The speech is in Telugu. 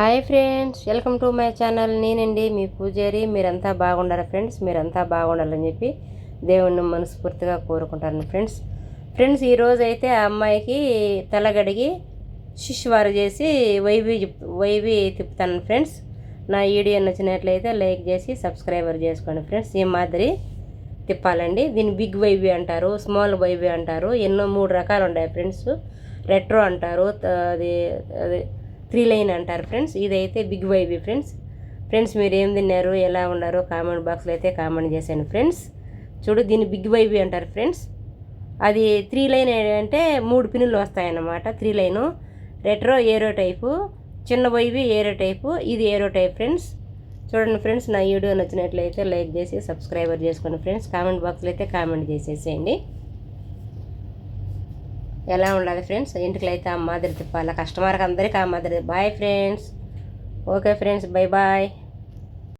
Hi friends, welcome to my channel. నేనండి మీ పూజారి. మీరంతా బాగుండారా ఫ్రెండ్స్? మీరంతా బాగుండాలని చెప్పి దేవుణ్ణి మనస్ఫూర్తిగా కోరుకుంటాను ఫ్రెండ్స్ ఈరోజు అయితే ఆ అమ్మాయికి తలగడిగి శిష్యువారు చేసి వైవి తిప్పుతాను ఫ్రెండ్స్. నా వీడియో నచ్చినట్లయితే లైక్ చేసి సబ్స్క్రైబర్ చేసుకోండి ఫ్రెండ్స్. ఈ మాదిరి తిప్పాలండి. దీన్ని బిగ్ వైవి అంటారు, స్మాల్ వైవి అంటారు, ఎన్నో 3 రకాలు ఉన్నాయి ఫ్రెండ్స్. రెట్రో అంటారు, అది అది 3 లైన్ అంటారు ఫ్రెండ్స్. ఇదైతే బిగ్ వైవి ఫ్రెండ్స్ మీరు ఏం తిన్నారు, ఎలా ఉన్నారు కామెంట్ బాక్స్లో అయితే కామెంట్ చేశాను ఫ్రెండ్స్. చూడు, దీన్ని బిగ్ వైవి అంటారు ఫ్రెండ్స్. అది 3 లైన్ అంటే 3 పిన్నులు వస్తాయన్నమాట. 3 లైను రెట్రో ఏరో టైపు, చిన్న వైవి ఏరో టైపు, ఇది ఏరో టైప్ ఫ్రెండ్స్. చూడండి ఫ్రెండ్స్, నా వీడియో నచ్చినట్లయితే లైక్ చేసి సబ్స్క్రైబర్ చేసుకోండి ఫ్రెండ్స్. కామెంట్ బాక్స్లో అయితే కామెంట్ చేసేసేయండి. ఎలా ఉండాలి ఫ్రెండ్స్? ఇంటికి అయితే ఆ మాదిరి తిప్పాలి. కస్టమర్కి అందరికీ ఆ మాదిరి. Bye friends. Okay friends, bye bye.